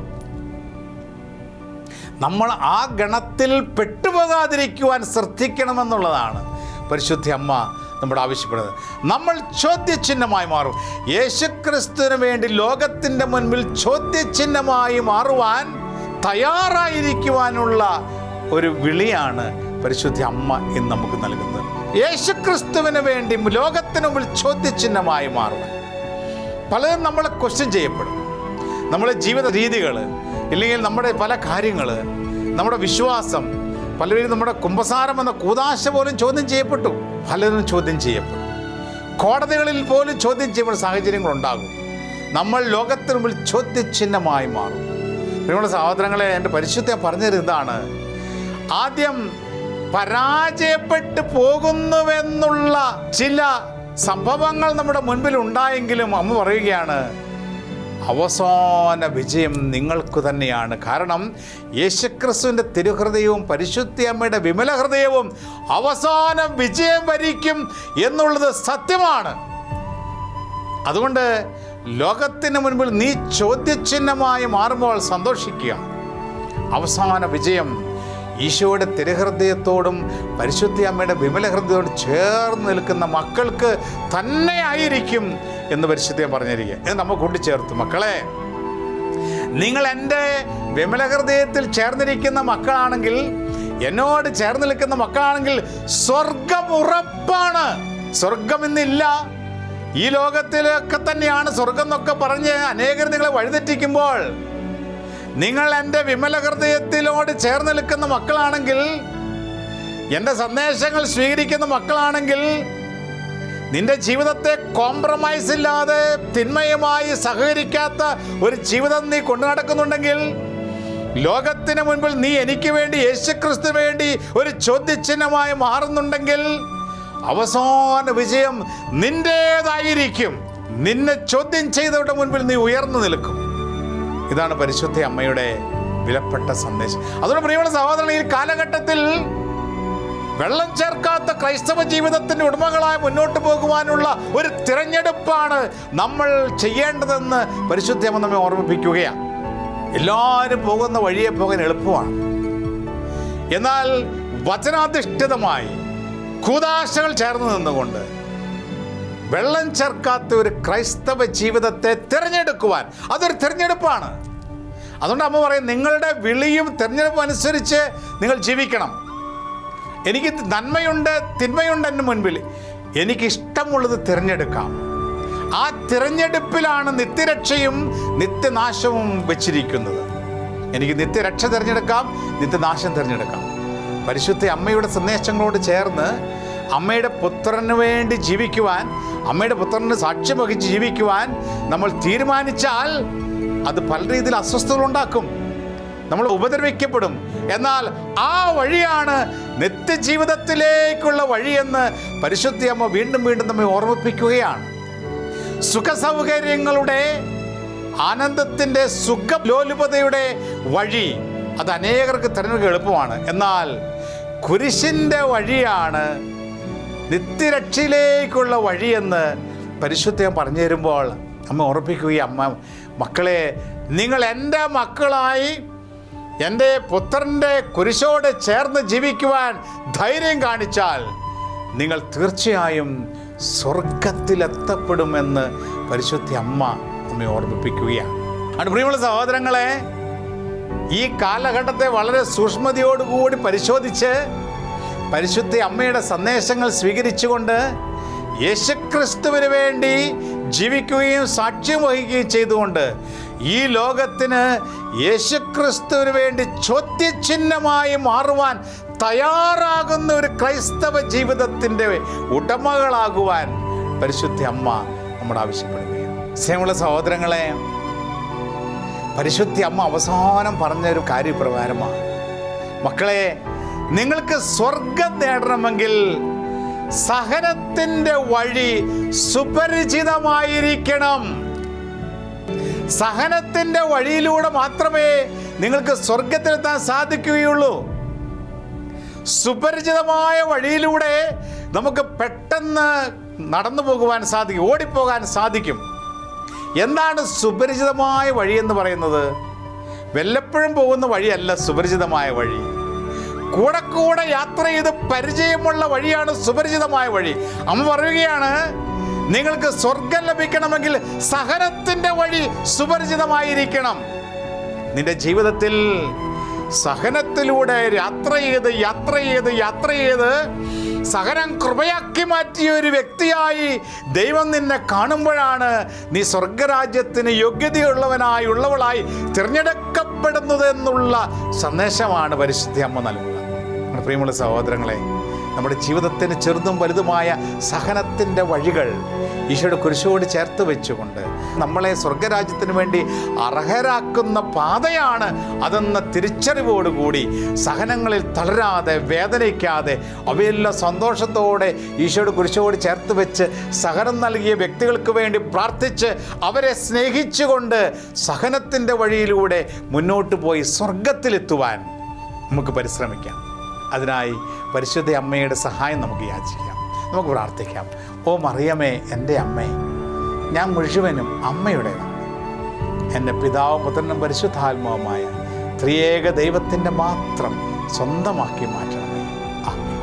Speaker 3: നമ്മൾ ആ ഗണത്തിൽ പെട്ടുപോകാതിരിക്കുവാൻ ശ്രദ്ധിക്കണമെന്നുള്ളതാണ് പരിശുദ്ധ അമ്മ നമ്മുടെ ആവശ്യപ്പെടുന്നത്. നമ്മൾ ചോദ്യചിഹ്നമായി മാറും. യേശുക്രിസ്തുവിന് വേണ്ടി ലോകത്തിൻ്റെ മുൻപിൽ ചോദ്യചിഹ്നമായി മാറുവാൻ തയ്യാറായിരിക്കുവാനുള്ള ഒരു വിളിയാണ് പരിശുദ്ധ അമ്മ ഇന്ന് നമുക്ക് നൽകുന്നത്. യേശുക്രിസ്തുവിന് വേണ്ടി ലോകത്തിന് മുമ്പിൽ ചോദ്യചിഹ്നമായി മാറുവാൻ. പലരും നമ്മളെ ക്വസ്റ്റ്യൻ ചെയ്യപ്പെടും. നമ്മുടെ ജീവിത രീതികൾ, ഇല്ലെങ്കിൽ നമ്മുടെ പല കാര്യങ്ങൾ, നമ്മുടെ വിശ്വാസം, പലരും നമ്മുടെ കുമ്പസാരം എന്ന കൂദാശ പോലും ചോദ്യം ചെയ്യപ്പെട്ടു. പലരും ചോദ്യം ചെയ്യപ്പെടും. കോടതികളിൽ പോലും ചോദ്യം ചെയ്യപ്പെടുന്ന സാഹചര്യങ്ങളുണ്ടാകും. നമ്മൾ ലോകത്തിന് മുമ്പിൽ ചോദ്യചിഹ്നമായി മാറും. പ്രിയമുള്ള സഹോദരങ്ങളെ, എൻ്റെ പരിശുദ്ധ പറഞ്ഞത് ഇതാണ്, ആദ്യം പരാജയപ്പെട്ടു പോകുന്നുവെന്നുള്ള ചില സംഭവങ്ങൾ നമ്മുടെ മുൻപിൽ ഉണ്ടായെങ്കിലും അമ്മ പറയുകയാണ്, അവസാന വിജയം നിങ്ങൾക്ക് തന്നെയാണ്. കാരണം യേശുക്രിസ്തുവിൻ്റെ തിരുഹൃദയവും പരിശുദ്ധ അമ്മയുടെ വിമല ഹൃദയവും അവസാനം വിജയം വരിക്കും എന്നുള്ളത് സത്യമാണ്. അതുകൊണ്ട് ലോകത്തിന് മുൻപിൽ നീ ചോദ്യചിഹ്നമായി മാറുമ്പോൾ സന്തോഷിക്കുക. അവസാന വിജയം ഈശോയുടെ തിരുഹൃദയത്തോടും പരിശുദ്ധ അമ്മയുടെ വിമല ഹൃദയത്തോടും ചേർന്ന് നിൽക്കുന്ന മക്കൾക്ക് തന്നെ ആയിരിക്കും എന്ന് പരിശുദ്ധം പറഞ്ഞിരിക്കുക. ഇത് നമ്മൾ കൂട്ടിച്ചേർത്തു. മക്കളെ, നിങ്ങൾ എൻ്റെ വിമല ഹൃദയത്തിൽ ചേർന്നിരിക്കുന്ന മക്കളാണെങ്കിൽ, എന്നോട് ചേർന്ന് നിൽക്കുന്ന മക്കളാണെങ്കിൽ സ്വർഗം ഉറപ്പാണ്. സ്വർഗം ഇന്നില്ല, ഈ ലോകത്തിലൊക്കെ തന്നെയാണ് സ്വർഗം എന്നൊക്കെ പറഞ്ഞ് അനേകർ നിങ്ങളെ വഴിതെറ്റിക്കുമ്പോൾ, നിങ്ങൾ എൻ്റെ വിമല ഹൃദയത്തിലോട് ചേർന്ന് നിൽക്കുന്ന മക്കളാണെങ്കിൽ, എൻ്റെ സന്ദേശങ്ങൾ സ്വീകരിക്കുന്ന മക്കളാണെങ്കിൽ, നിന്റെ ജീവിതത്തെ കോംപ്രമൈസ് ഇല്ലാതെ തിന്മയുമായി സഹകരിക്കാത്ത ഒരു ജീവിതം നീ കൊണ്ടു നടക്കുന്നുണ്ടെങ്കിൽ, ലോകത്തിന് മുൻപിൽ നീ എനിക്ക് വേണ്ടി, യേശുക്രിസ്തു വേണ്ടി ഒരു ചോദ്യചിഹ്നമായി മാറുന്നുണ്ടെങ്കിൽ, അവസാന വിജയം നിന്റേതായിരിക്കും. നിന്നെ ചോദ്യം ചെയ്തവരുടെ മുൻപിൽ നീ ഉയർന്നു നിൽക്കും. ഇതാണ് പരിശുദ്ധ അമ്മയുടെ വിലപ്പെട്ട സന്ദേശം. അതുകൊണ്ട് പ്രിയമുള്ള സഹോദരൻ, ഈ കാലഘട്ടത്തിൽ വെള്ളം ചേർക്കാത്ത ക്രൈസ്തവ ജീവിതത്തിൻ്റെ ഉടമകളായി മുന്നോട്ട് പോകുവാനുള്ള ഒരു തിരഞ്ഞെടുപ്പാണ് നമ്മൾ ചെയ്യേണ്ടതെന്ന് പരിശുദ്ധ അമ്മ നമ്മെ ഓർമ്മിപ്പിക്കുകയാണ്. എല്ലാവരും പോകുന്ന വഴിയെ പോകാൻ എളുപ്പമാണ്. എന്നാൽ വചനാധിഷ്ഠിതമായി കൂദാശകൾ ചേർന്ന് നിന്നുകൊണ്ട് വെള്ളം ചേർക്കാത്ത ഒരു ക്രൈസ്തവ ജീവിതത്തെ തിരഞ്ഞെടുക്കുവാൻ, അതൊരു തിരഞ്ഞെടുപ്പാണ്. അതുകൊണ്ട് അമ്മ പറയും, നിങ്ങളുടെ വിളിയും തിരഞ്ഞെടുപ്പും അനുസരിച്ച് നിങ്ങൾ ജീവിക്കണം. എനിക്ക് നന്മയുണ്ട്, തിന്മയുണ്ട് എൻ്റെ മുൻപിൽ, എനിക്കിഷ്ടമുള്ളത് തിരഞ്ഞെടുക്കാം. ആ തിരഞ്ഞെടുപ്പിലാണ് നിത്യരക്ഷയും നിത്യനാശവും വെച്ചിരിക്കുന്നത്. എനിക്ക് നിത്യരക്ഷ തിരഞ്ഞെടുക്കാം, നിത്യനാശം തിരഞ്ഞെടുക്കാം. പരിശുദ്ധ അമ്മയുടെ സന്ദേശങ്ങളോട് ചേർന്ന് അമ്മയുടെ പുത്രന് വേണ്ടി ജീവിക്കുവാൻ, അമ്മയുടെ പുത്രന് സാക്ഷ്യം വഹിച്ച് ജീവിക്കുവാൻ നമ്മൾ തീരുമാനിച്ചാൽ അത് പല രീതിയിൽ അസ്വസ്ഥതകളുണ്ടാക്കും, നമ്മൾ ഉപദ്രവിക്കപ്പെടും. എന്നാൽ ആ വഴിയാണ് നിത്യജീവിതത്തിലേക്കുള്ള വഴിയെന്ന് പരിശുദ്ധ അമ്മ വീണ്ടും വീണ്ടും നമ്മെ ഓർമ്മിപ്പിക്കുകയാണ്. സുഖസൗകര്യങ്ങളുടെ, ആനന്ദത്തിൻ്റെ, സുഖലോലുപതയുടെ വഴി അത് അനേകർക്ക് തിരഞ്ഞെടുക്കുക എളുപ്പമാണ്. എന്നാൽ കുരിശിൻ്റെ വഴിയാണ് നിത്യരക്ഷയിലേക്കുള്ള വഴിയെന്ന് പരിശുദ്ധം പറഞ്ഞു തരുമ്പോൾ അമ്മ ഓർമ്മിപ്പിക്കുകയും, അമ്മ മക്കളെ, നിങ്ങൾ എൻ്റെ മക്കളായി എൻ്റെ പുത്രൻ്റെ കുരിശോട് ചേർന്ന് ജീവിക്കുവാൻ ധൈര്യം കാണിച്ചാൽ നിങ്ങൾ തീർച്ചയായും സ്വർഗത്തിലെത്തപ്പെടുമെന്ന് പരിശുദ്ധ അമ്മ നമ്മെ ഓർമ്മിപ്പിക്കുകയാണ്. അതുകൊണ്ട് പ്രിയമുള്ള സഹോദരങ്ങളെ, ഈ കാലഘട്ടത്തെ വളരെ സൂക്ഷ്മതയോടുകൂടി പരിശോധിച്ച് പരിശുദ്ധ അമ്മയുടെ സന്ദേശങ്ങൾ സ്വീകരിച്ചുകൊണ്ട് യേശുക്രിസ്തുവിന് വേണ്ടി ജീവിക്കുകയും സാക്ഷ്യം വഹിക്കുകയും ചെയ്തുകൊണ്ട് ഈ ലോകത്തിന് യേശുക്രിസ്തുവിന് വേണ്ടി ചോദ്യചിഹ്നമായി മാറുവാൻ തയ്യാറാകുന്ന ഒരു ക്രൈസ്തവ ജീവിതത്തിൻ്റെ ഉടമകളാകുവാൻ പരിശുദ്ധ അമ്മ നമ്മോട് ആവശ്യപ്പെടുകയാണ്. സ്നേഹമുള്ള സഹോദരങ്ങളെ, പരിശുദ്ധ അമ്മ അവസാനം പറഞ്ഞൊരു കാര്യപ്രകാരമാണ്, മക്കളെ, നിങ്ങൾക്ക് സ്വർഗം നേടണമെങ്കിൽ സഹനത്തിൻ്റെ വഴി സുപരിചിതമായിരിക്കണം. സഹനത്തിൻ്റെ വഴിയിലൂടെ മാത്രമേ നിങ്ങൾക്ക് സ്വർഗത്തിലെത്താൻ സാധിക്കുകയുള്ളൂ. സുപരിചിതമായ വഴിയിലൂടെ നമുക്ക് പെട്ടെന്ന് നടന്നു പോകുവാൻ സാധിക്കും, ഓടിപ്പോകാൻ സാധിക്കും. എന്താണ് സുപരിചിതമായ വഴി എന്ന് പറയുന്നത്? വല്ലപ്പോഴും പോകുന്ന വഴിയല്ല സുപരിചിതമായ വഴി. കൂടെ കൂടെ യാത്ര ചെയ്ത് പരിചയമുള്ള വഴിയാണ് സുപരിചിതമായ വഴി. അമ്മ പറയുകയാണ്, നിങ്ങൾക്ക് സ്വർഗം ലഭിക്കണമെങ്കിൽ സഹനത്തിൻ്റെ വഴി സുപരിചിതമായിരിക്കണം. നിന്റെ ജീവിതത്തിൽ സഹനത്തിലൂടെ യാത്ര ചെയ്ത് സഹനം കൃപയാക്കി മാറ്റിയ ഒരു വ്യക്തിയായി ദൈവം നിന്നെ കാണുമ്പോഴാണ് നീ സ്വർഗരാജ്യത്തിന് യോഗ്യതയുള്ളവനായി തിരഞ്ഞെടുക്കപ്പെടുന്നത് എന്നുള്ള സന്ദേശമാണ് പരിശുദ്ധ അമ്മ നൽകുക. പ്രിയമുള്ള സഹോദരങ്ങളെ, നമ്മുടെ ജീവിതത്തിന് ചെറുതും വലുതുമായ സഹനത്തിൻ്റെ വഴികൾ ഈശോയുടെ കുരിശോട് ചേർത്ത് വെച്ചുകൊണ്ട് നമ്മളെ സ്വർഗരാജ്യത്തിന് വേണ്ടി അർഹരാക്കുന്ന പാതയാണ് അതെന്ന തിരിച്ചറിവോടുകൂടി സഹനങ്ങളിൽ തളരാതെ, വേദനിക്കാതെ, അവയെല്ലാം സന്തോഷത്തോടെ ഈശോയുടെ കുരിശോട് ചേർത്ത് വെച്ച് സഹനം നൽകിയ വ്യക്തികൾക്ക് വേണ്ടി പ്രാർത്ഥിച്ച് അവരെ സ്നേഹിച്ചുകൊണ്ട് സഹനത്തിൻ്റെ വഴിയിലൂടെ മുന്നോട്ട് പോയി സ്വർഗത്തിലെത്തുവാൻ നമുക്ക് പരിശ്രമിക്കാം. അതിനായി പരിശുദ്ധ അമ്മയുടെ സഹായം നമുക്ക് യാചിക്കാം, നമുക്ക് പ്രാർത്ഥിക്കാം. ഓ മറിയമേ, എൻ്റെ അമ്മേ, ഞാൻ മുഴുവനും അമ്മയുടേതാണ്. എൻ്റെ പിതാവും പുത്രനും പരിശുദ്ധാത്മാവുമായ ത്രിയേക ദൈവത്തിൻ്റെ മാത്രം സ്വന്തമാക്കി മാറ്റണമേ. ആമേൻ.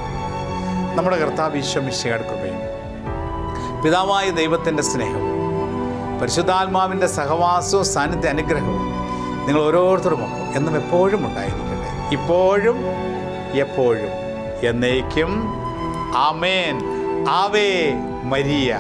Speaker 3: നമ്മുടെ കർത്താവ് ഈശോ മിശിഹായുടെ കൃപയും പിതാവായ ദൈവത്തിൻ്റെ സ്നേഹവും പരിശുദ്ധാത്മാവിൻ്റെ സഹവാസവും സാന്നിധ്യ അനുഗ്രഹവും നിങ്ങൾ ഓരോരുത്തരുമൊപ്പം എന്നും എപ്പോഴും ഉണ്ടായിരിക്കട്ടെ, ഇപ്പോഴും എപ്പോഴും എന്നേക്കും. ആമേൻ. Ave Maria.